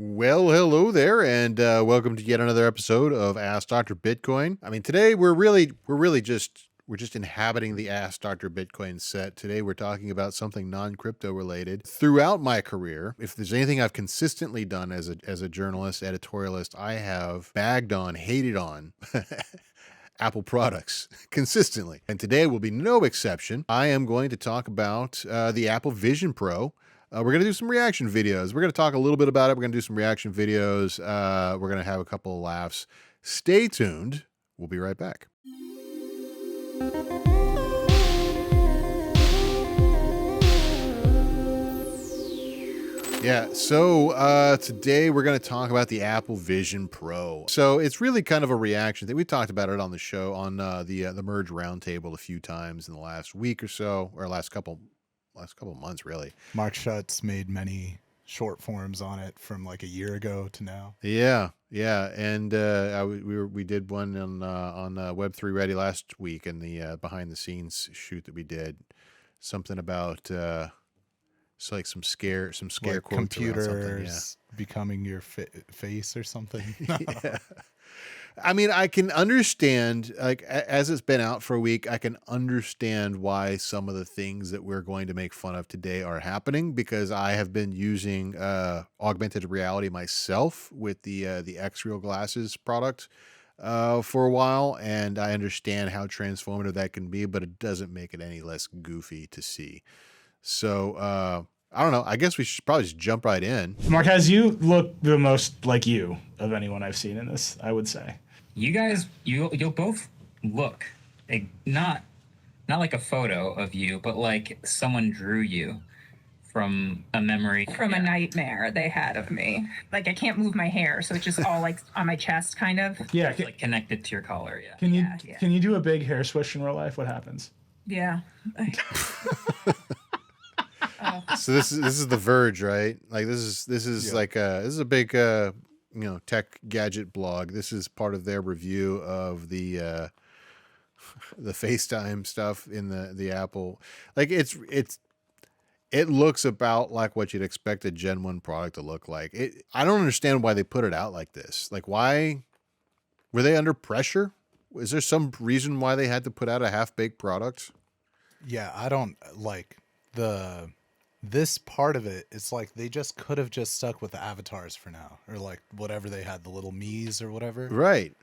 Well, hello there, and welcome to yet another episode of Ask Dr. Bitcoin. I mean, today we're just inhabiting the Ask Dr. Bitcoin set. Today we're talking about something non-crypto related. Throughout my career, if there's anything I've consistently done as a journalist, editorialist, I have bagged on, hated on Apple products consistently. And today will be no exception. I am going to talk about the Apple Vision Pro. We're going to do some reaction videos. We're going to talk a little bit about it. We're going to do some reaction videos. We're going to have a couple of laughs. Stay tuned. We'll be right back. Yeah, so today we're going to talk about the Apple Vision Pro. So it's really kind of a reaction thing. We talked about it on the show on the Merge Roundtable a few times in the last week or so, or last couple of months, really. Mark Schutz made many short forms on it from like a year ago to now. Yeah, and we did one on Web3 Ready last week in the behind the scenes shoot that we did. Something about so like some scare like quotes computers becoming your face or something. Yeah. I mean, I can understand, like, as it's been out for a week, I can understand why some of the things that we're going to make fun of today are happening, because I have been using augmented reality myself with the X-Real glasses product for a while, and I understand how transformative that can be, but it doesn't make it any less goofy to see. So, I don't know. I guess we should probably just jump right in. Marquez, you look the most like you of anyone I've seen in this, I would say. You guys, you'll both look like, not like a photo of you, but like someone drew you from a memory. From a nightmare they had of me. Like, I can't move my hair, so it's just all like on my chest, kind of. Yeah. It's like connected to your collar, yeah. Can you do a big hair swish in real life? What happens? Yeah. So this is The Verge, right? Like this is like this is a big tech gadget blog. This is part of their review of the FaceTime stuff in the Apple. Like it looks about like what you'd expect a Gen 1 product to look like. I don't understand why they put it out like this. Like, why were they under pressure? Is there some reason why they had to put out a half-baked product? Yeah, I don't like this part of it. It's like they just could have just stuck with the avatars for now, or like whatever they had, the little Mii's or whatever. Right.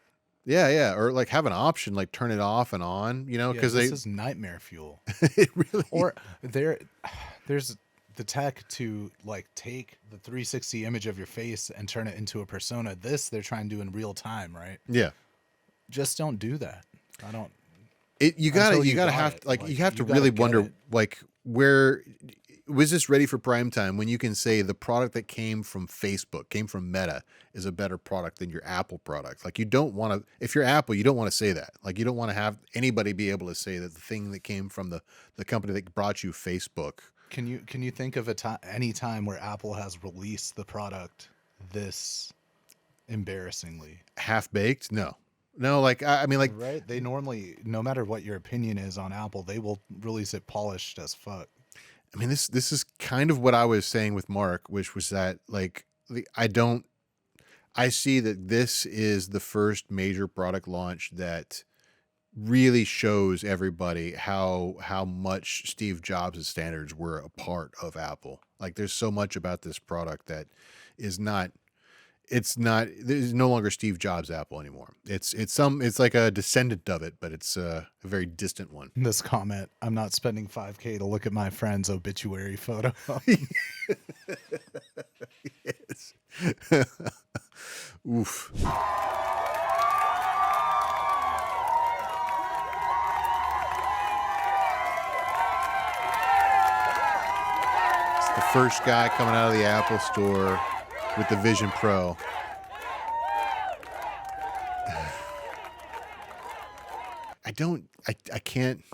Yeah. Or like have an option, like turn it off and on, because this is nightmare fuel. It really. Or there's the tech to like take the 360 image of your face and turn it into a persona. This they're trying to do in real time, right? Yeah. Just don't do that. I don't. You have to really wonder, like, where was this ready for prime time when you can say the product that came from Facebook, came from Meta, is a better product than your Apple product? Like, you don't want to, if you're Apple, you don't want to say that. Like, you don't want to have anybody be able to say that the thing that came from the company that brought you Facebook. Can you think of any time where Apple has released the product this embarrassingly? Half-baked? No, like, I mean, like, right? They normally, no matter what your opinion is on Apple, they will release it polished as fuck. I mean, this is kind of what I was saying with Mark, which was that, like, I see that this is the first major product launch that really shows everybody how much Steve Jobs' standards were a part of Apple. Like, there's so much about this product that is not. There's no longer Steve Jobs Apple anymore. It's like a descendant of it, but it's a very distant one. This comment, I'm not spending $5,000 to look at my friend's obituary photo. Yes. Oof. It's the first guy coming out of the Apple store with the Vision Pro. I can't.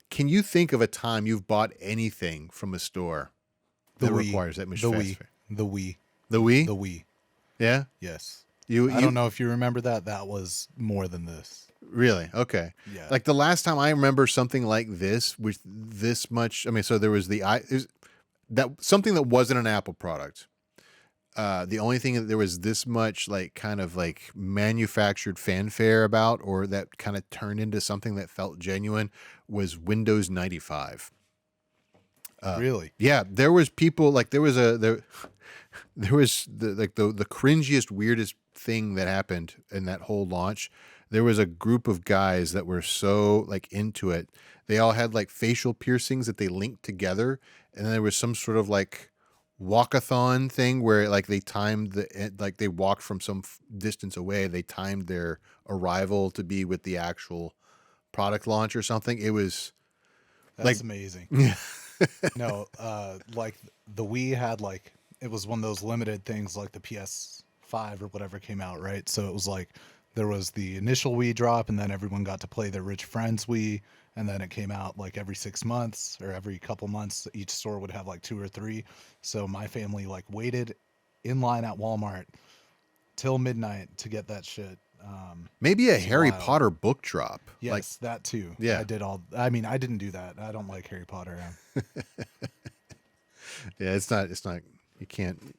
Can you think of a time you've bought anything from a store that requires that much fast? The Wii. The Wii? The Wii. Yeah? Yes. I don't know if you remember that. That was more than this. Really? Okay. Yeah. Like the last time I remember something like this with this much. I mean, so there was something that wasn't an Apple product. the only thing that there was this much like kind of like manufactured fanfare about, or that kind of turned into something that felt genuine, was Windows 95. Really? Yeah, there was people like there was there was the cringiest, weirdest thing that happened in that whole launch. There was a group of guys that were so like into it. They all had like facial piercings that they linked together, and then there was some sort of like walkathon thing where like they timed like they walked from some distance away. They timed their arrival to be with the actual product launch or something. It was That's like amazing. No, like the Wii had like, it was one of those limited things like the PS5 or whatever came out, right? So it was like there was the initial Wii drop, and then everyone got to play their rich friends Wii, and then it came out like every 6 months or every couple months. Each store would have like 2 or 3. So my family like waited in line at Walmart till midnight to get that shit. maybe a It's Harry wild. Potter book drop. Yes, Like, that too. Yeah. I did all. I mean, I didn't do that. I don't like Harry Potter. yeah, it's not. You can't.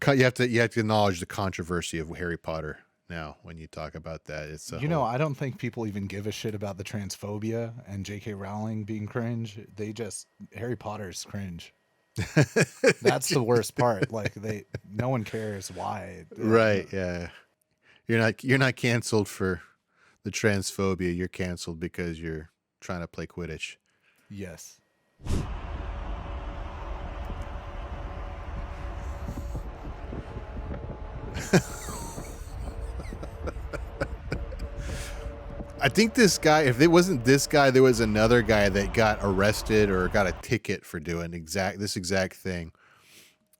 You have to acknowledge the controversy of Harry Potter now when you talk about that. It's a You know, I don't think people even give a shit about the transphobia and J.K. Rowling being cringe. They just Harry Potter's cringe. That's the worst part. Like no one cares why. right. Yeah, you're not canceled for the transphobia. You're canceled because you're trying to play Quidditch. Yes. I think this guy, if it wasn't this guy, there was another guy that got arrested or got a ticket for doing this exact thing.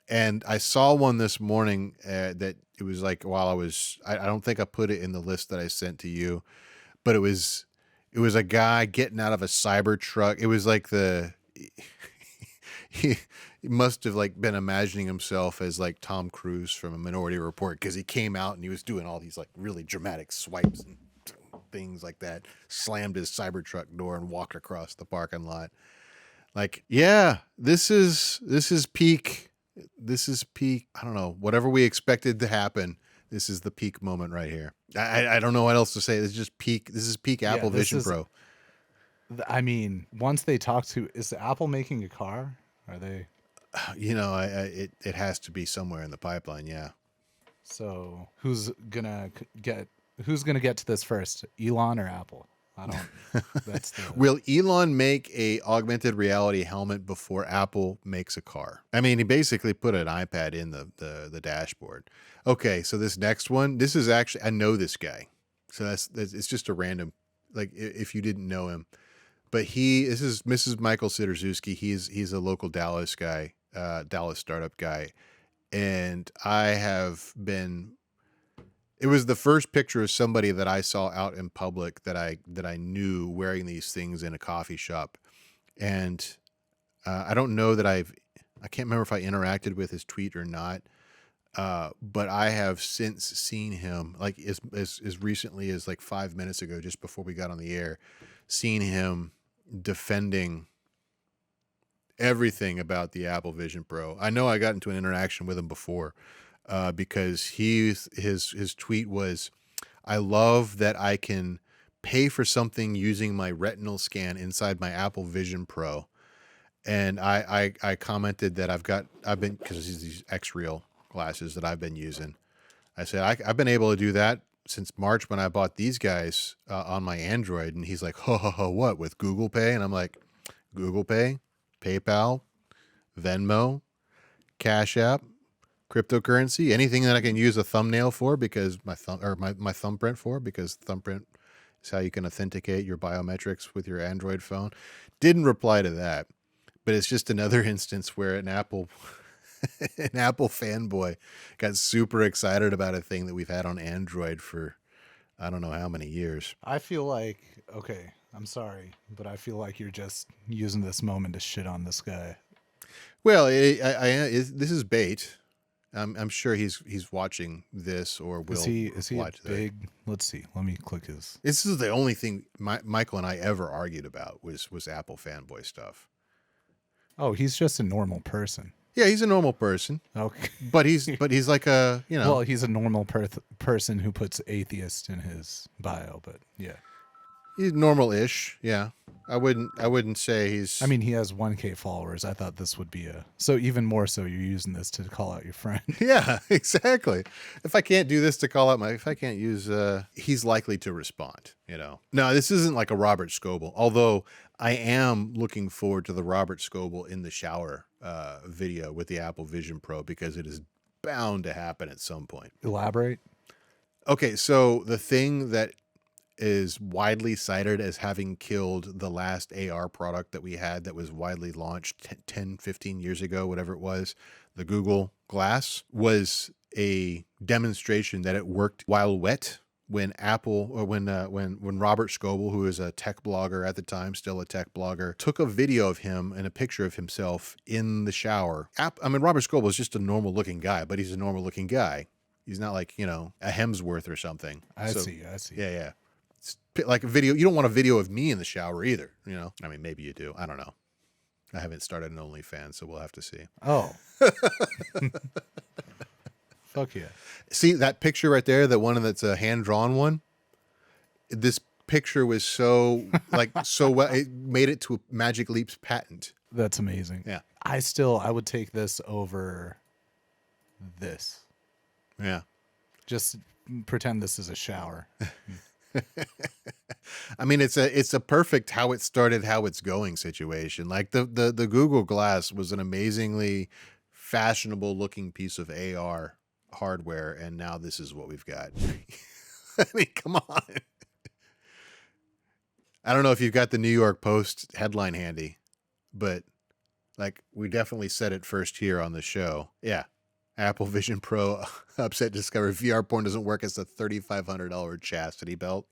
And I saw one this morning that it was like while I don't think I put it in the list that I sent to you, but it was a guy getting out of a cyber truck. It was like he must have like been imagining himself as like Tom Cruise from a Minority Report, because he came out and he was doing all these like really dramatic swipes and things like that, slammed his Cybertruck door and walked across the parking lot. Like, yeah, this is peak. This is peak. I don't know, whatever we expected to happen. This is the peak moment right here. I don't know what else to say. This is just peak. This is peak Apple this Vision is- Pro. I mean, once they talk to, is Apple making a car? Are they? You know, it has to be somewhere in the pipeline. Yeah. So who's gonna get to this first, Elon or Apple? I don't. That's the. Will Elon make a augmented reality helmet before Apple makes a car? I mean, he basically put an iPad in the dashboard. Okay, so this next one, this is actually, I know this guy. So that's it's just a random, like if you didn't know him. But this is Mrs. Michael Sidorzuski. He's a local Dallas guy, Dallas startup guy. And it was the first picture of somebody that I saw out in public that I knew wearing these things in a coffee shop. And I don't know that I can't remember if I interacted with his tweet or not. But I have since seen him like as recently as like 5 minutes ago, just before we got on the air, seen him defending everything about the Apple Vision Pro. I know I got into an interaction with him before, because his tweet was, "I love that I can pay for something using my retinal scan inside my Apple Vision Pro." And I commented that I've been, because these X-Real glasses that I've been using. I said I've been able to do that since March when I bought these guys on my Android. And he's like, ho, what, with Google Pay? And I'm like, Google Pay, PayPal, Venmo, Cash App, cryptocurrency, anything that I can use a thumbnail for, because my thumbprint for, because thumbprint is how you can authenticate your biometrics with your Android phone. Didn't reply to that, but it's just another instance where an Apple fanboy got super excited about a thing that we've had on Android for I don't know how many years. I feel like, okay, I'm sorry, but I feel like you're just using this moment to shit on this guy. Well, this is bait. I'm sure he's watching this or will Is he a watch that. big? Let's see. Let me click his. This is the only thing Michael and I ever argued about was Apple fanboy stuff. Oh, he's just a normal person. Yeah, he's a normal person, Okay. but he's like a, you know. Well, he's a normal person who puts atheist in his bio, but yeah. He's normal-ish, yeah. I wouldn't say he's. I mean, he has 1K followers. I thought this would be so even more so you're using this to call out your friend. yeah, exactly. If I can't do this to call out if I can't use, he's likely to respond. You know. No, this isn't like a Robert Scoble. Although I am looking forward to the Robert Scoble in the shower video with the Apple Vision Pro because it is bound to happen at some point. Elaborate. Okay, so the thing that is widely cited as having killed the last AR product that we had that was widely launched 10, 15 years ago, whatever it was, the Google Glass, was a demonstration that it worked while wet when Apple, or when Robert Scoble, who is a tech blogger at the time, still a tech blogger, took a video of him and a picture of himself in the shower. Robert Scoble is just a normal looking guy, but he's a normal looking guy. He's not like, you know, a Hemsworth or something. I see. Yeah. It's like a video. You don't want a video of me in the shower either, you know? I mean, maybe you do. I don't know. I haven't started an OnlyFans, so we'll have to see. Oh. Fuck yeah. See that picture right there, the one that's a hand-drawn one? This picture was so well, it made it to a Magic Leap's patent. That's amazing. Yeah. I would take this over this. Yeah. Just pretend this is a shower. I mean, it's a perfect how it started, how it's going situation. Like the Google Glass was an amazingly fashionable looking piece of AR hardware, and now this is what we've got. I mean, come on. I don't know if you've got the New York Post headline handy, but like we definitely said it first here on the show. Yeah. Apple Vision Pro upset discovery VR porn doesn't work as a $3,500 chastity belt.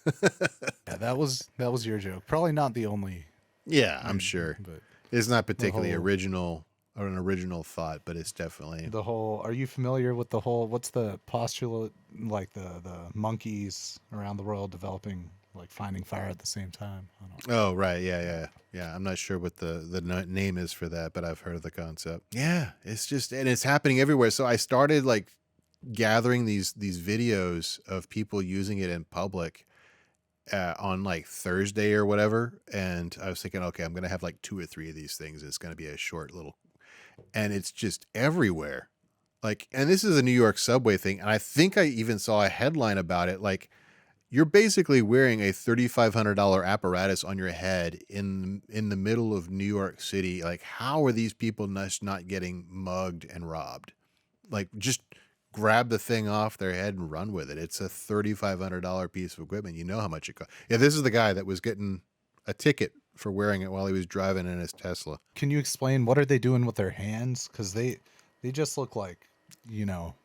Yeah, that was your joke. Probably not the only. Yeah, I'm sure. But It's not particularly whole- original or an original thought, but it's definitely. the whole. Are you familiar with the whole? What's the postulate? Like the monkeys around the world developing, like finding fire at the same time. I don't know. Oh, right. Yeah. I'm not sure what the name is for that, but I've heard of the concept. Yeah, it's just, and it's happening everywhere. So I started like gathering these videos of people using it in public on like Thursday or whatever. And I was thinking, okay, I'm going to have like 2 or 3 of these things. It's going to be a short little, and it's just everywhere. Like, and this is a New York subway thing. And I think I even saw a headline about it. Like, you're basically wearing a $3,500 apparatus on your head in the middle of New York City. Like, how are these people not getting mugged and robbed? Like, just grab the thing off their head and run with it. It's a $3,500 piece of equipment. You know how much it costs. Yeah, this is the guy that was getting a ticket for wearing it while he was driving in his Tesla. Can you explain what are they doing with their hands? Because they just look like, you know,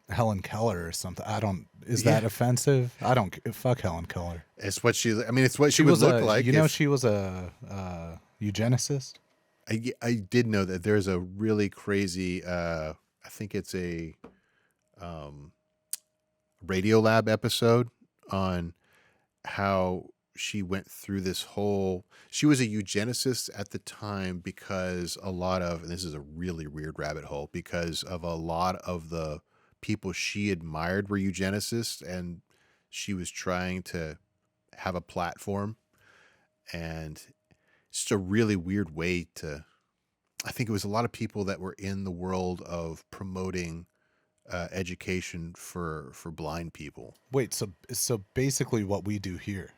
Helen Keller or something. I don't. Is that offensive? I don't. Fuck Helen Keller. It's what she. I mean, it's what she would look like. You know, she was a eugenicist. I did know that there's a really crazy. I think it's a Radiolab episode on how she went through this whole. She was a eugenicist at the time because a lot of, and this is a really weird rabbit hole, because of a lot of the people she admired were eugenicists, and she was trying to have a platform, and it's just a really weird way to, I think it was a lot of people that were in the world of promoting education for blind people. Wait, so basically what we do here.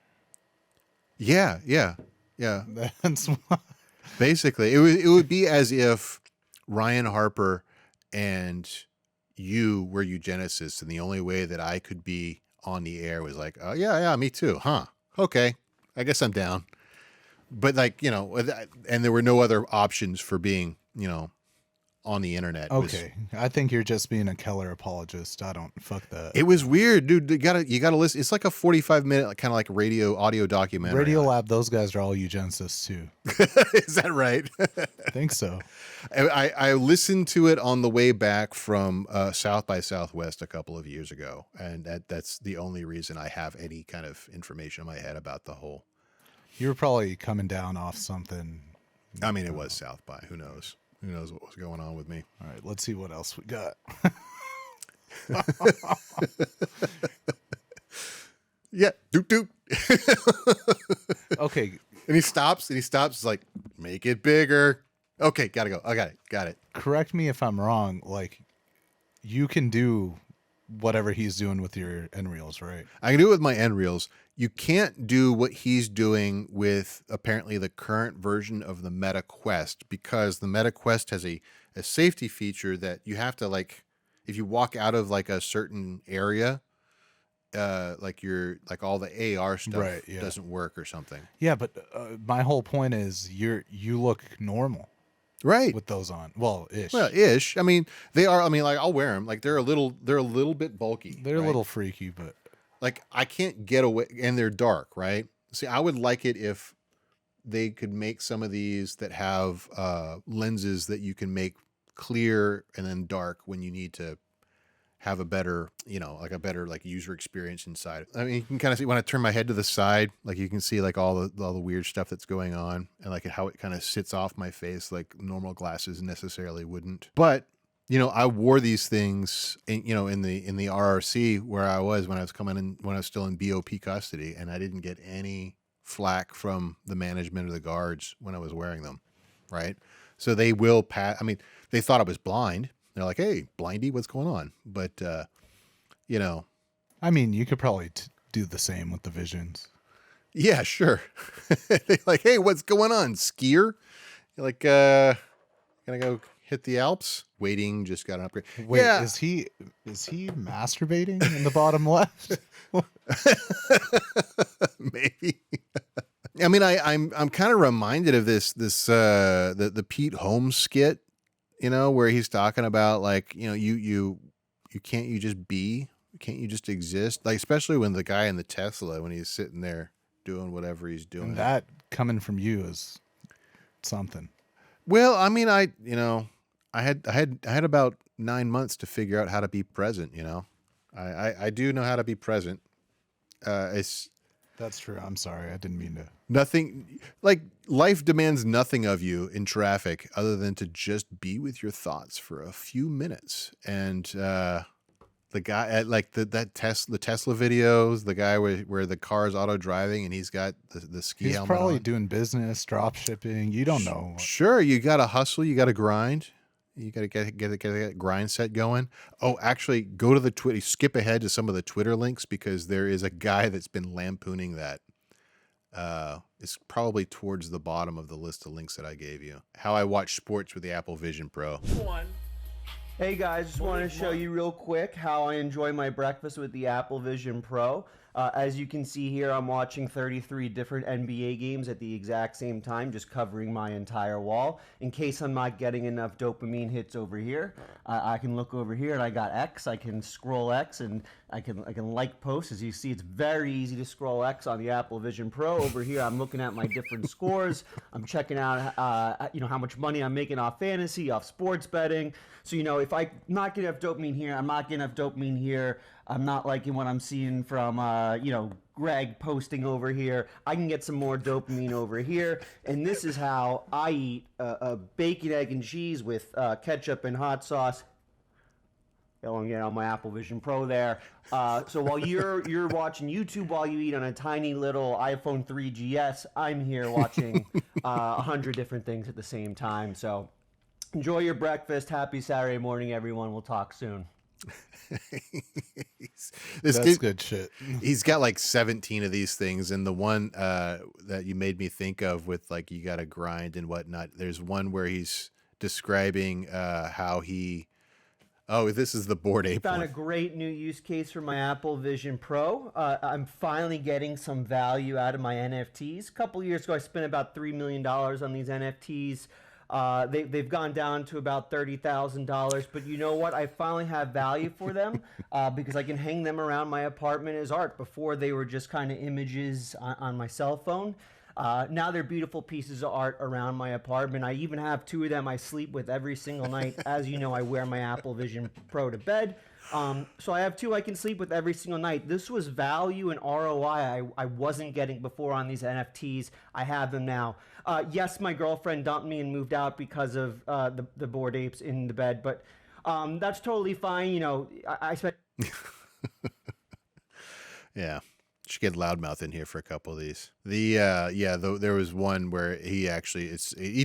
Yeah. That's why. Basically, it would be as if Ryan Harper and you were eugenicists, and the only way that I could be on the air was like, oh yeah, me too, huh? Okay, I guess I'm down. But like, you know, and there were no other options for being, you know, on the internet. Okay, I think you're just being a Keller apologist. I don't fuck that. It was weird, dude. You gotta listen. It's like a 45-minute kind of like audio documentary. Radiolab, those guys are all eugenicists too. Is that right? I think so. I listened to it on the way back from South by Southwest a couple of years ago, and that's the only reason I have any kind of information in my head about the whole. You were probably coming down off something I mean, it was South by. Who knows? Who knows what was going on with me? All right, let's see what else we got. Yeah, doop doop. Okay, And he stops. He's like, make it bigger. Okay, gotta go. I got it. correct me if I'm wrong. Like, you can do whatever he's doing with your end reels, right? I can do it with my end reels. You can't do what he's doing with apparently the current version of the Meta Quest, because the Meta Quest has a safety feature that you have to, like, if you walk out of like a certain area, like all the AR stuff Right, yeah. doesn't work or something. Yeah, but my whole point is you look normal Right. with those on. Well, ish. Well, ish. I mean, they are. I mean, like, I'll wear them. Like, they're a little bit bulky. They're right? a little freaky, but Like, I can't get away, and they're dark, right? See, I would like it if they could make some of these that have lenses that you can make clear and then dark when you need to have a better, like a better like user experience inside. I mean, you can kind of see when I turn my head to the side, like you can see like all the weird stuff that's going on, and like how it kind of sits off my face like normal glasses necessarily wouldn't. But I wore these things in the RRC where I was when I was still in BOP custody, and I didn't get any flack from the management or the guards when I was wearing them, right? So they will pass. I mean, they thought I was blind. They're like, "Hey, blindy, what's going on?" But I mean, you could probably do the same with the visions. yeah, sure. They're like, "Hey, what's going on, skier?" You're like, "Gonna go hit the Alps." Waiting, just got an upgrade. Wait, yeah. is he masturbating in the bottom left? Maybe. I mean, I'm kind of reminded of the Pete Holmes skit, where he's talking about like, you can't you just exist? Like, especially when the guy in the Tesla, when he's sitting there doing whatever he's doing. And that coming from you is something. Well, I mean, I had about 9 months to figure out how to be present, I do know how to be present. That's true. I'm sorry. I didn't mean to. Nothing, like, life demands nothing of you in traffic other than to just be with your thoughts for a few minutes. And the guy at like the Tesla videos, the guy where the car's auto driving and he's got the ski He's helmet probably on. doing business, drop shipping. You don't know. Sure, you got to hustle, you got to grind. You got to get that grind set going. Oh, actually, go to the Twitter. Skip ahead to some of the Twitter links because there is a guy that's been lampooning that. It's probably towards the bottom of the list of links that I gave you. How I watch sports with the Apple Vision Pro. Hey guys, just wanted to show you real quick how I enjoy my breakfast with the Apple Vision Pro. As you can see here, I'm watching 33 different NBA games at the exact same time, just covering my entire wall. In case I'm not getting enough dopamine hits over here, I can look over here and I got X. I can scroll X and I can like posts. As you see, it's very easy to scroll X on the Apple Vision Pro. Over here, I'm looking at my different scores. I'm checking out, how much money I'm making off fantasy, off sports betting. So, if I'm not getting enough dopamine here, I'm not getting enough dopamine here. I'm not liking what I'm seeing from, Greg posting over here. I can get some more dopamine over here. And this is how I eat a bacon, egg, and cheese with ketchup and hot sauce. Going on my Apple Vision Pro there. So while you're watching YouTube while you eat on a tiny little iPhone 3GS, I'm here watching 100 different things at the same time. So enjoy your breakfast. Happy Saturday morning, everyone. We'll talk soon. That's good shit. He's got like 17 of these things, and the one that you made me think of with like you got to grind and whatnot. There's one where he's describing how he. Oh, this is the Bored Ape Found one. a great new use case for my Apple Vision Pro. I'm finally getting some value out of my NFTs. A couple years ago, I spent about $3 million on these NFTs. They've gone down to about $30,000, but you know what? I finally have value for them because I can hang them around my apartment as art. Before, they were just kind of images on my cell phone. Now they're beautiful pieces of art around my apartment. I even have 2 of them I sleep with every single night. As you know, I wear my Apple Vision Pro to bed. So I have 2 I can sleep with every single night. This was value and ROI I wasn't getting before on these NFTs. I have them now. Yes, my girlfriend dumped me and moved out because of the Bored Apes in the bed, but that's totally fine. You know, I spent. Yeah. Should get loudmouth in here for a couple of these. There was one where he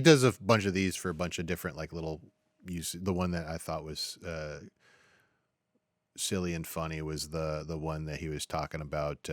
does a bunch of these for a bunch of different like little use. The one that I thought was silly and funny was the one that he was talking about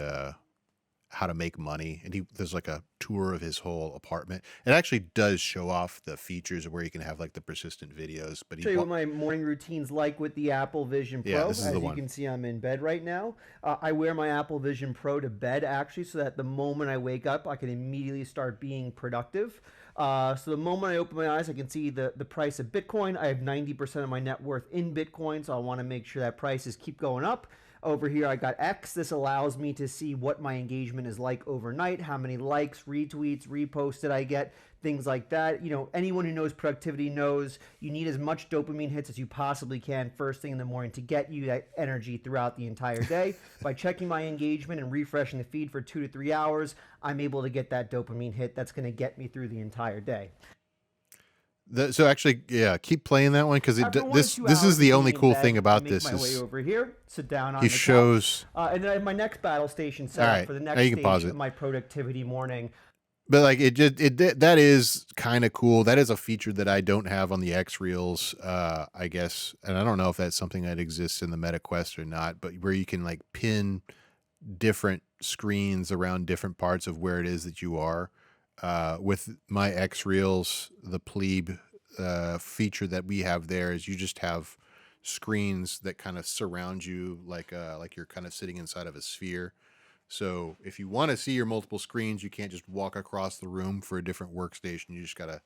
how to make money, and there's like a tour of his whole apartment. It actually does show off the features of where you can have like the persistent videos. But Show you what my morning routine's like with the Apple Vision Pro. Yeah, this is As the you one. can see, I'm in bed right now. I wear my Apple Vision Pro to bed actually, so that the moment I wake up, I can immediately start being productive. So the moment I open my eyes, I can see the price of Bitcoin. I have 90% of my net worth in Bitcoin, so I want to make sure that prices keep going up. Over here, I got X. This allows me to see what my engagement is like overnight, how many likes, retweets, reposts did I get, things like that. You know, anyone who knows productivity knows you need as much dopamine hits as you possibly can first thing in the morning to get you that energy throughout the entire day. By checking my engagement and refreshing the feed for 2 to 3 hours, I'm able to get that dopamine hit that's going to get me through the entire day. So actually, yeah, keep playing that one because After 1 or this 2 is hours the of only being in cool bed, thing about I make this my way is over here, sit down on he the shows. couch, and then I have my next battle station set All up right, for the now next you can pause stage it. of my productivity morning. But like that is kind of cool. That is a feature that I don't have on the X Reels, I guess, and I don't know if that's something that exists in the Meta Quest or not. But where you can like pin different screens around different parts of where it is that you are. With my X Reels, the plebe feature that we have there is you just have screens that kind of surround you like you're kind of sitting inside of a sphere. So if you want to see your multiple screens, you can't just walk across the room for a different workstation. You just got to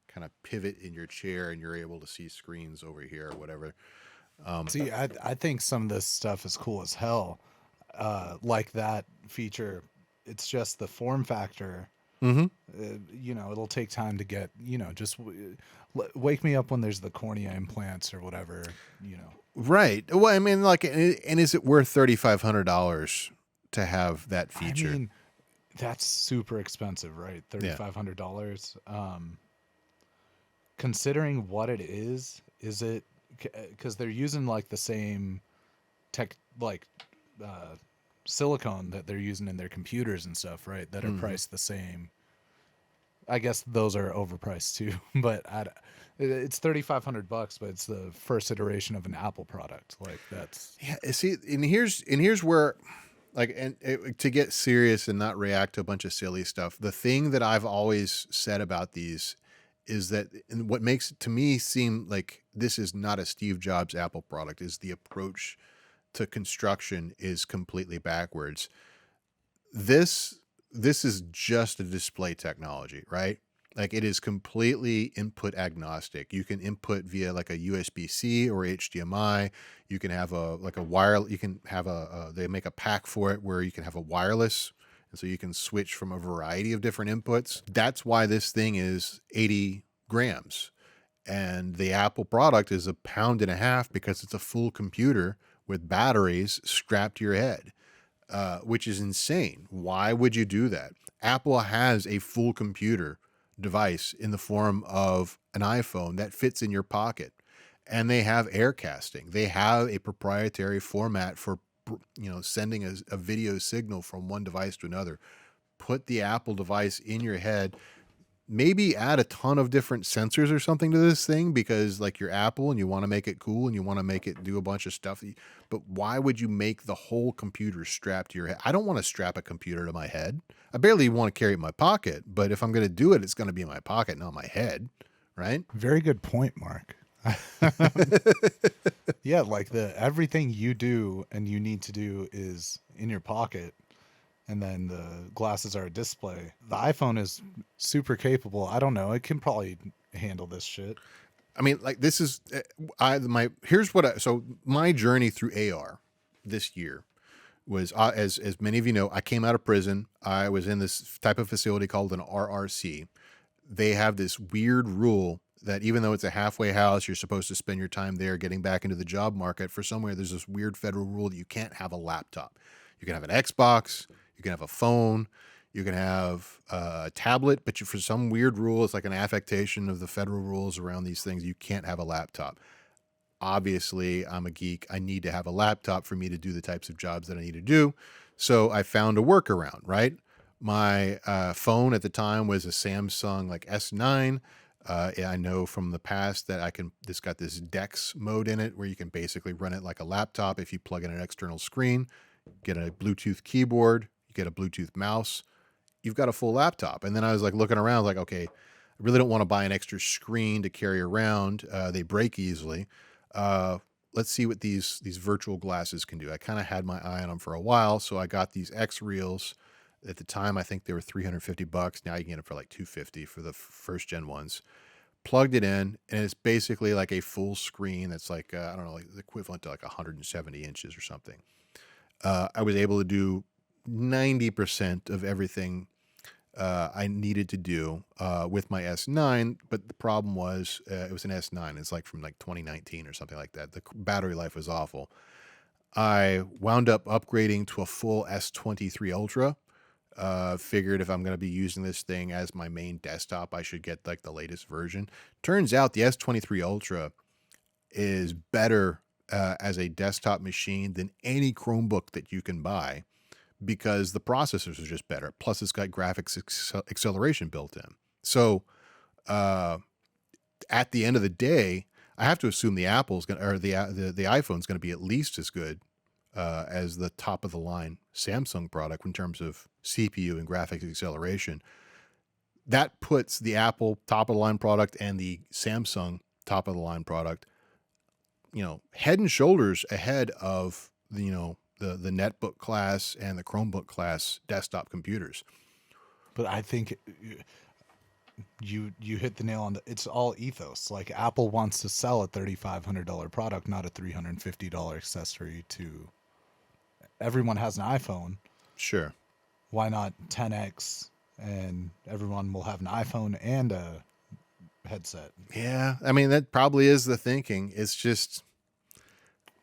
kind of pivot in your chair and you're able to see screens over here or whatever. See, I think some of this stuff is cool as hell. Like that feature, it's just the form factor. Mm-hmm. You know, it'll take time to get, you know, just wake me up when there's the cornea implants or whatever, you know. Right. Well, I mean, like, and is it worth $3,500 to have that feature? I mean, that's super expensive, right? $3,500. Considering what it is it because they're using like the same tech, like silicone that they're using in their computers and stuff, right? That are priced the same. I guess those are overpriced too, but it's $3,500, but it's the first iteration of an Apple product. Like that's See, and here's where, like, to get serious and not react to a bunch of silly stuff. The thing that I've always said about these is that, and what makes it to me seem like this is not a Steve Jobs Apple product, is the approach to construction is completely backwards. This is just a display technology, right? Like it is completely input agnostic. You can input via like a USB-C or HDMI. You can have they make a pack for it where you can have a wireless. And so you can switch from a variety of different inputs. That's why this thing is 80 grams. And the Apple product is 1.5 pounds because it's a full computer with batteries strapped to your head, which is insane. Why would you do that? Apple has a full computer device in the form of an iPhone that fits in your pocket, and they have air casting. They have a proprietary format for sending a video signal from one device to another. Put the Apple device in your head. Maybe add a ton of different sensors or something to this thing because like you're Apple and you want to make it cool and you want to make it do a bunch of stuff. But why would you make the whole computer strapped to your head? I don't want to strap a computer to my head. I barely want to carry it in my pocket, but if I'm going to do it, it's going to be in my pocket, not my head. Right? very good point, Mark. Yeah, like everything you do and you need to do is in your pocket. And then the glasses are a display. The iPhone is super capable. I don't know. It can probably handle this shit. I mean, like this is my journey through AR this year was as many of you know, I came out of prison. I was in this type of facility called an RRC. They have this weird rule that even though it's a halfway house, you're supposed to spend your time there getting back into the job market. For somewhere, there's this weird federal rule that you can't have a laptop. You can have an Xbox, you can have a phone, you can have a tablet, but for some weird rule, it's like an affectation of the federal rules around these things, you can't have a laptop. Obviously, I'm a geek. I need to have a laptop for me to do the types of jobs that I need to do. So I found a workaround, right? My phone at the time was a Samsung like S9. I know from the past that it's got this DeX mode in it where you can basically run it like a laptop if you plug in an external screen, get a Bluetooth keyboard, you get a Bluetooth mouse, you've got a full laptop. And then I was like looking around like, okay, I really don't want to buy an extra screen to carry around. They break easily. Let's see what these virtual glasses can do. I kind of had my eye on them for a while, so I got these X Reels. At the time, I think they were $350. Now you can get them for like $250 for the first gen ones. Plugged it in, and it's basically like a full screen that's like, I don't know, like the equivalent to like 170 inches or something. I was able to do 90% of everything I needed to do with my S9, but the problem was it was an S9. It's like from like 2019 or something like that. The battery life was awful. I wound up upgrading to a full S23 Ultra. Figured if I'm going to be using this thing as my main desktop, I should get like the latest version. Turns out the S23 Ultra is better as a desktop machine than any Chromebook that you can buy because the processors are just better. Plus, it's got graphics acceleration built in. So, at the end of the day, I have to assume the iPhone's going to be at least as good as the top of the line Samsung product in terms of CPU and graphics acceleration. That puts the Apple top of the line product and the Samsung top of the line product, head and shoulders ahead of the netbook class and the Chromebook class desktop computers. But I think you hit the nail on it's all ethos. Like Apple wants to sell a $3,500 product, not a $350 accessory to everyone has an iPhone. Sure. Why not 10x and everyone will have an iPhone and a headset? Yeah. I mean, that probably is the thinking. It's just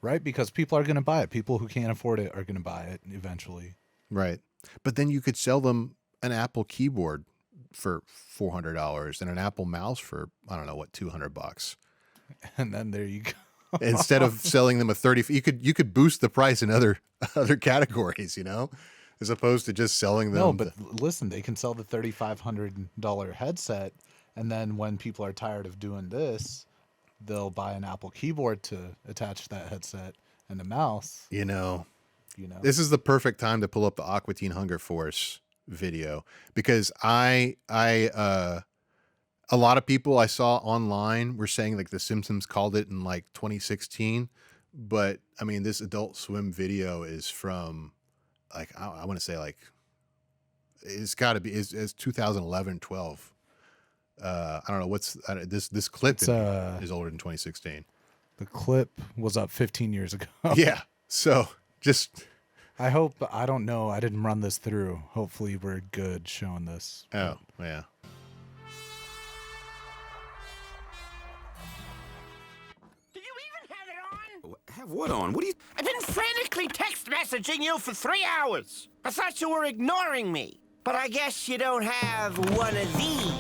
right, because people are going to buy it. People who can't afford it are going to buy it eventually. Right. But then you could sell them an Apple keyboard for $400 and an Apple mouse for, I don't know what, $200. And then there you go. Instead of selling them a 30, you could boost the price in other categories, as opposed to just selling them. No, but listen, they can sell the $3,500 headset, and then when people are tired of doing this, they'll buy an Apple keyboard to attach to that headset and a mouse. This is the perfect time to pull up the Aqua Teen Hunger Force video because a lot of people I saw online were saying like the Simpsons called it in like 2016, but I mean this Adult Swim video is from like I want to say like it's got to be it's 2011 12. I don't know this clip is older than 2016. The clip was up 15 years ago. Yeah, so just I hope I don't know. I didn't run this through. Hopefully we're good showing this. Oh yeah. Have what on? What are you... I've been frantically text messaging you for 3 hours. I thought you were ignoring me. But I guess you don't have one of these.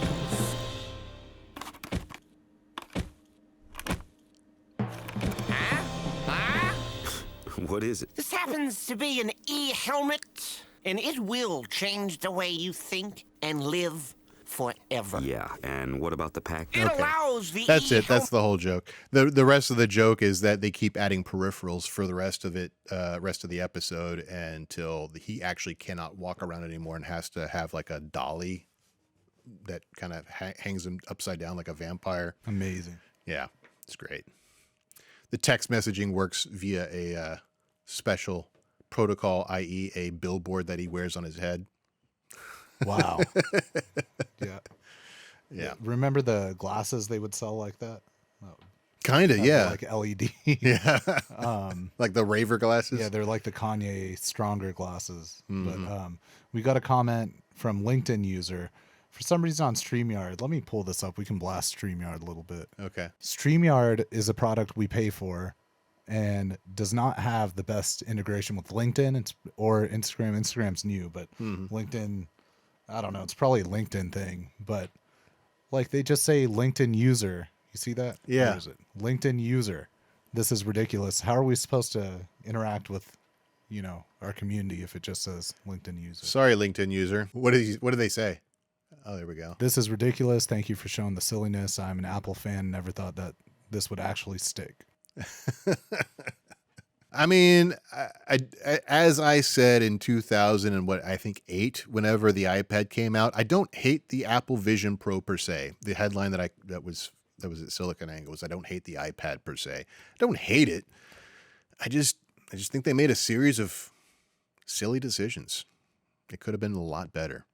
Huh? What is it? This happens to be an e-helmet, and it will change the way you think and live forever. Yeah, and what about the pack? It allows the That's it. That's the whole joke. The rest of the joke is that they keep adding peripherals for the rest of it, rest of the episode until he actually cannot walk around anymore and has to have like a dolly that kind of hangs him upside down like a vampire. Amazing. Yeah, it's great. The text messaging works via a special protocol, i.e. a billboard that he wears on his head. Wow. Yeah. Remember the glasses they would sell like that? Oh. Kind of, yeah. Like LED. Yeah. Like the Raver glasses. Yeah, they're like the Kanye stronger glasses. Mm-hmm. But we got a comment from LinkedIn user. For some reason on StreamYard, let me pull this up. We can blast StreamYard a little bit. Okay. StreamYard is a product we pay for and does not have the best integration with LinkedIn or Instagram. Instagram's new, but LinkedIn, I don't know. It's probably a LinkedIn thing, but like they just say LinkedIn user. You see that? Yeah. Where is it? LinkedIn user. This is ridiculous. How are we supposed to interact with, our community if it just says LinkedIn user? Sorry, LinkedIn user. What did they say? Oh, there we go. This is ridiculous. Thank you for showing the silliness. I'm an Apple fan. Never thought that this would actually stick. I mean, I as I said in 2000 and what I think 8, whenever the iPad came out, I don't hate the Apple Vision Pro per se. The headline that was at Silicon Angle was I don't hate the iPad per se. I don't hate it. I just think they made a series of silly decisions. It could have been a lot better.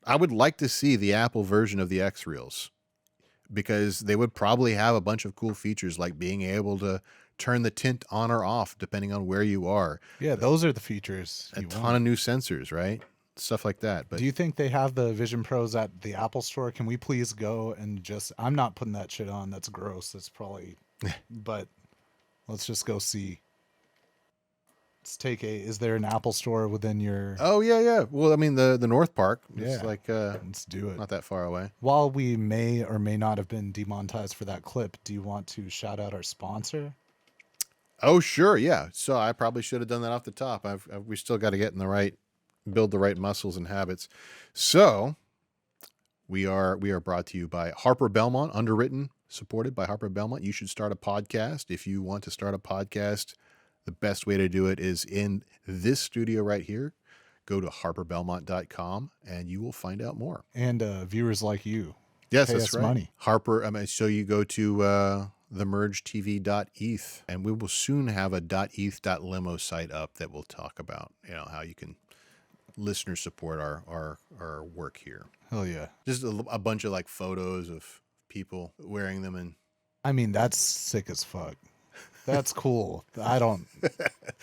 I would like to see the Apple version of the X Reels because they would probably have a bunch of cool features like being able to turn the tint on or off depending on where you are. Yeah, those are the features. A ton of new sensors, right? Stuff like that. But do you think they have the Vision Pros at the Apple Store? Can we please go and I'm not putting that shit on. That's gross. That's probably, but let's just go see. Is there an Apple Store within your? Oh yeah. Well, I mean the North Park. It's Yeah. like Let's do it. not that far away. While we may or may not have been demonetized for that clip, do you want to shout out our sponsor? Oh sure, yeah. So I probably should have done that off the top. We still got to get in build the right muscles and habits. So we are brought to you by Harper Belmont, underwritten, supported by Harper Belmont. You should start a podcast. If you want to start a podcast, the best way to do it is in this studio right here. Go to harperbelmont.com and you will find out more. And viewers like you. Yes, pay that's us right. money. Harper, so you go to themergetv.eth and we will soon have a .eth.limo site up that will talk about, how you can listener support our work here. Hell yeah. Just a bunch of like photos of people wearing them and I mean, that's sick as fuck. That's cool.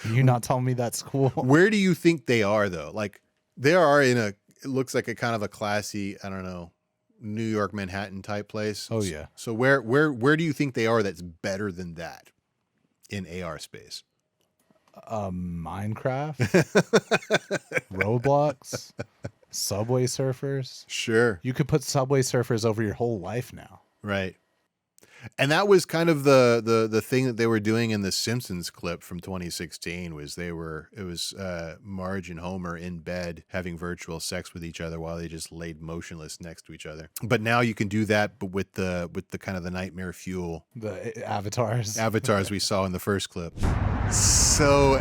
You not telling me that's cool? Where do you think they are though? Like they are it looks like a kind of a classy, I don't know, New York, Manhattan type place. Oh yeah. So where do you think they are that's better than that in AR space? Minecraft, Roblox, Subway Surfers. Sure. You could put Subway Surfers over your whole life now. Right. And that was kind of the thing that they were doing in the Simpsons clip from 2016 was it was Marge and Homer in bed having virtual sex with each other while they just laid motionless next to each other. But now you can do that, but with the kind of the nightmare fuel. The avatars. Avatars we saw in the first clip. So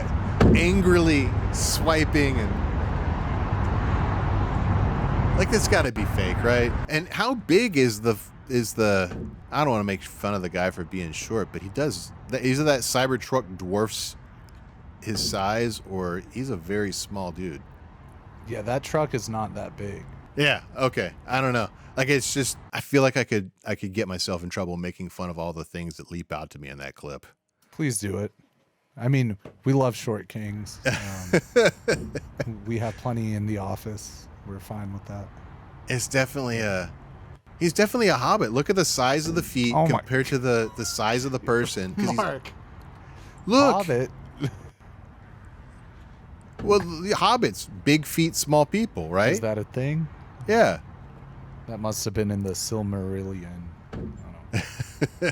angrily swiping and like it's got to be fake, right? And how big is the I don't want to make fun of the guy for being short, but either that Cybertruck dwarfs his size or he's a very small dude. Yeah, that truck is not that big. Yeah, okay. I don't know. Like it's just I feel like I could get myself in trouble making fun of all the things that leap out to me in that clip. Please do it. I mean, we love short kings. We have plenty in the office. We're fine with that. He's definitely a hobbit. Look at the size of the feet compared to the size of the person. Mark. Look. Hobbit. Well, the hobbits, big feet, small people, right? Is that a thing? Yeah. That must have been in the Silmarillion. I don't know.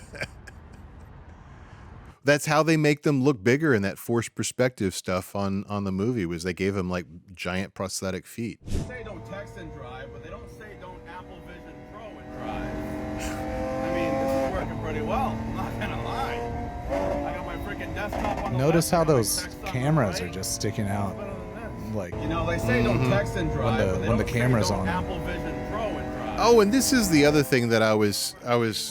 That's how they make them look bigger in that forced perspective stuff on the movie was they gave them like giant prosthetic feet. They say don't text and drive, but they don't say don't Apple Vision Pro and drive. I mean, this is working pretty well. I'm not gonna lie. I got my freaking desktop on the Notice left, how I got my those text on the cameras right. are just sticking out. Like, They say don't text and drive, but they when the don't camera's say don't on. Apple Vision Pro and drive. Oh, and this is the other thing that I was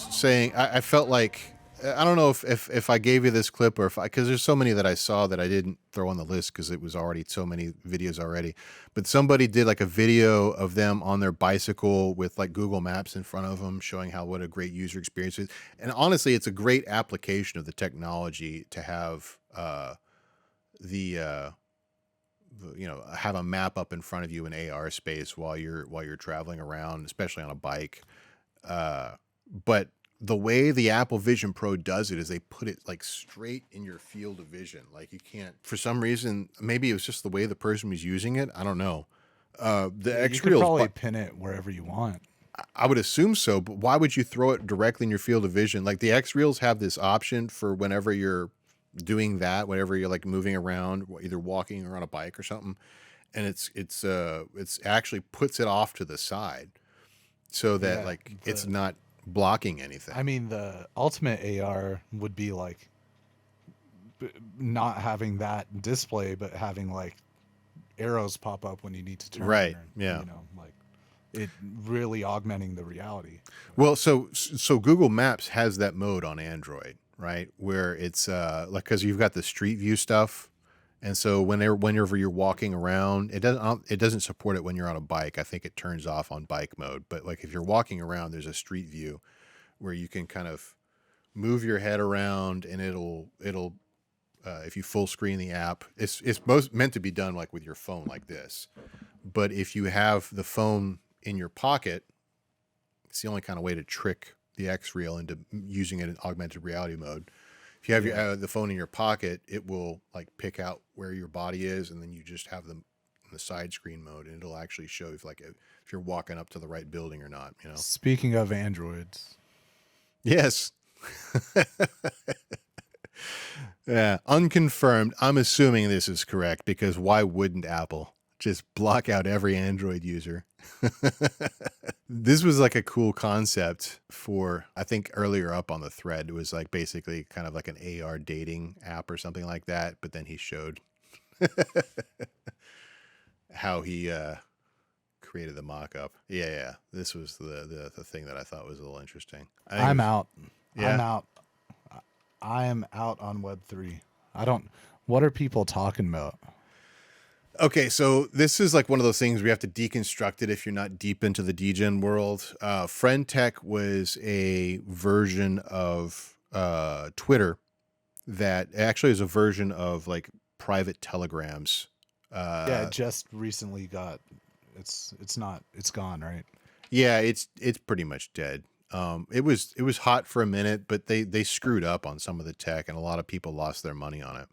saying. I felt like I don't know if I gave you this clip or because there's so many that I saw that I didn't throw on the list because it was already so many videos already. But somebody did like a video of them on their bicycle with like Google Maps in front of them, showing what a great user experience is. And honestly, it's a great application of the technology to have have a map up in front of you in AR space while you're traveling around, especially on a bike. But the way the Apple Vision Pro does it is they put it like straight in your field of vision. Like you can't, for some reason, maybe it was just the way the person was using it. I don't know. The X You could Reels, probably pin it wherever you want. I would assume so, but why would you throw it directly in your field of vision? Like the X Reels have this option for whenever you're doing that, whenever you're like moving around, either walking or on a bike or something, and it's actually puts it off to the side so that it's not blocking anything. I mean, the ultimate AR would be like not having that display, but having like arrows pop up when you need to turn. Right. Or, yeah. Like it really augmenting the reality. Well, so Google Maps has that mode on Android, right? Where it's like because you've got the Street View stuff. And so whenever you're walking around, it doesn't support it when you're on a bike. I think it turns off on bike mode. But like if you're walking around, there's a Street View where you can kind of move your head around, and it'll if you full screen the app, it's most meant to be done like with your phone like this. But if you have the phone in your pocket, it's the only kind of way to trick the X Reel into using it in augmented reality mode. If you have the phone in your pocket, it will like pick out where your body is, and then you just have them in the side screen mode, and it'll actually show if you're walking up to the right building or not. Speaking of Androids, yes, yeah, unconfirmed. I'm assuming this is correct because why wouldn't Apple just block out every Android user? This was like a cool concept for, I think earlier up on the thread, it was like basically kind of like an AR dating app or something like that. But then he showed how he created the mock-up. Yeah. This was the thing that I thought was a little interesting. I'm out. Yeah. I'm out. I am out on Web3. What are people talking about? Okay, so this is like one of those things we have to deconstruct it if you're not deep into the degen world. Friend Tech was a version of Twitter that actually is a version of like private telegrams. Yeah, it just recently got it's gone, right? Yeah, it's pretty much dead. It was hot for a minute, but they screwed up on some of the tech, and a lot of people lost their money on it.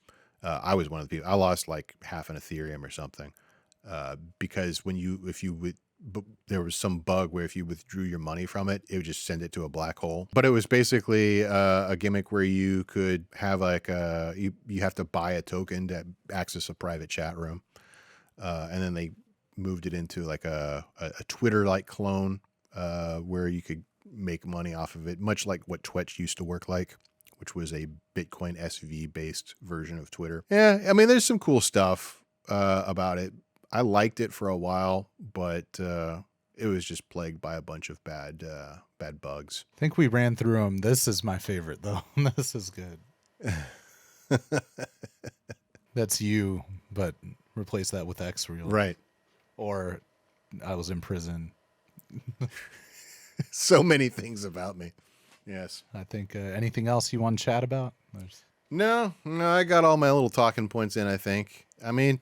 I was one of the people. I lost like half an Ethereum or something because there was some bug where if you withdrew your money from it, it would just send it to a black hole. But it was basically a gimmick where you could have like you have to buy a token to access a private chat room, and then they moved it into like a Twitter-like clone where you could make money off of it, much like what Twitch used to work like, which was a Bitcoin SV based version of Twitter. Yeah, I mean, there's some cool stuff about it. I liked it for a while, but it was just plagued by a bunch of bad bugs. I think we ran through them. This is my favorite, though. This is good. That's you, but replace that with X Reel. Right. Or I was in prison. So many things about me. Yes. I think anything else you want to chat about? No, I got all my little talking points in, I think. I mean,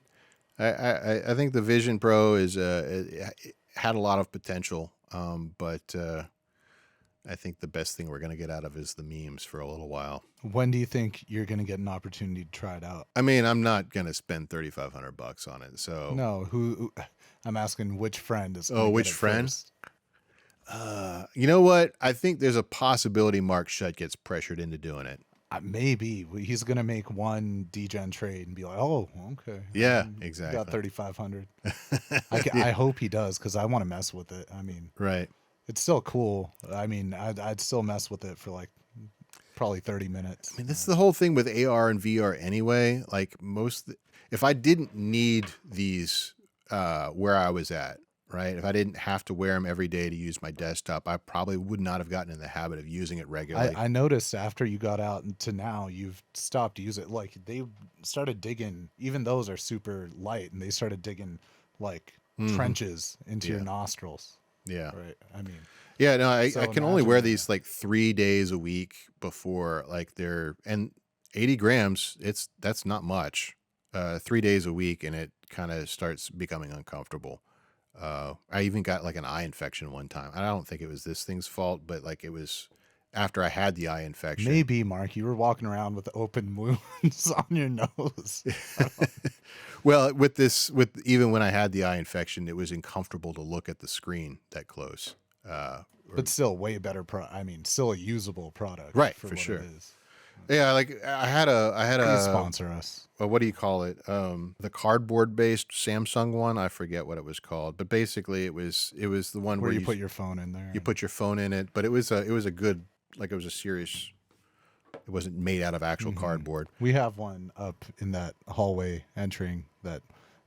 I think the Vision Pro it had a lot of potential, but I think the best thing we're going to get out of is the memes for a little while. When do you think you're going to get an opportunity to try it out? I mean, I'm not going to spend $3,500 on it. So no, who? I'm asking which friend is. Which friend? You know what? I think there's a possibility Mark Shutt gets pressured into doing it. Maybe he's gonna make one degen trade and be like, "Oh, okay." Yeah, exactly. Got 3,500. I hope he does because I want to mess with it. I mean, right? It's still cool. I mean, I'd still mess with it for like probably 30 minutes. I mean, that's the whole thing with AR and VR anyway. Like if I didn't need these where I was at, right? If I didn't have to wear them every day to use my desktop, I probably would not have gotten in the habit of using it regularly. I noticed after you got out to now, you've stopped using it. Like they started digging, even those are super light, and they started digging like trenches into your nostrils. Yeah. Right. I mean, Yeah, no, I So can only wear imagine these like 3 days a week before like and 80 grams, that's not much. 3 days a week and it kind of starts becoming uncomfortable. I even got like an eye infection one time. I don't think it was this thing's fault, but like it was after I had the eye infection. maybe Mark, you were walking around with open wounds on your nose. Well, even when I had the eye infection, it was uncomfortable to look at the screen that close. But still way better still a usable product. Right, for what sure. It is. Yeah, like I had Please a sponsor us. what do you call it? The cardboard based Samsung one. I forget what it was called, but basically it was the one Where where you put your phone in there. you put your phone in it, but it was a good, like it was a serious. It wasn't made out of actual cardboard. We have one up in that hallway entering that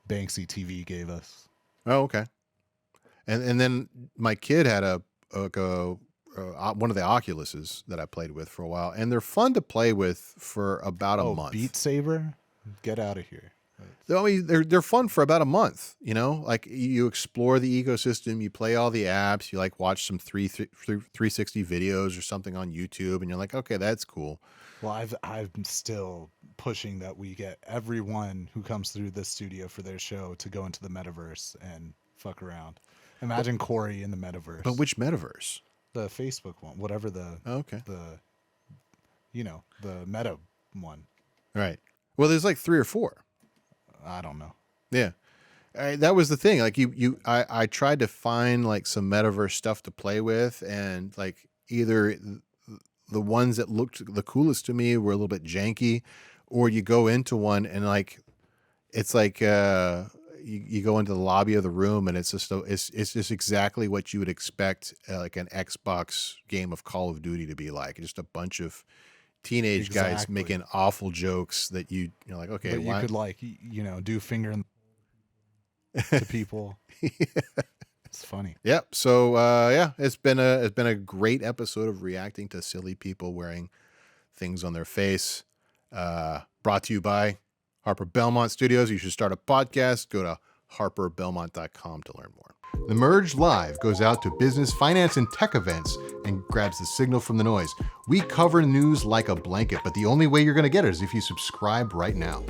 Banksy TV gave us. Oh, okay. And then my kid had one of the Oculuses that I played with for a while, and they're fun to play with for about a month. Beat Saber? Get out of here. I mean, they're fun for about a month. You know, like you explore the ecosystem, you play all the apps, you like watch some 360 videos or something on YouTube, and you're like, okay, that's cool. Well, I'm still pushing that we get everyone who comes through this studio for their show to go into the metaverse and fuck around. Imagine Corey in the metaverse. But which metaverse? The Facebook one, whatever the Okay. the meta one. Right. Well, there's like 3 or 4. I don't know. Yeah. That was the thing. Like I tried to find like some metaverse stuff to play with, and like either the ones that looked the coolest to me were a little bit janky, or you go into one and like it's like you go into the lobby of the room and it's just exactly what you would expect like an Xbox game of Call of Duty to be like. Just a bunch of teenage guys Exactly. making awful jokes that you're like, okay, But you why? could like do finger to people. It's funny. Yep. So yeah, it's been a great episode of reacting to silly people wearing things on their face. Brought to you by Harper Belmont Studios. You should start a podcast. Go to harperbelmont.com to learn more. The Merge Live goes out to business, finance, and tech events and grabs the signal from the noise. We cover news like a blanket, but the only way you're going to get it is if you subscribe right now.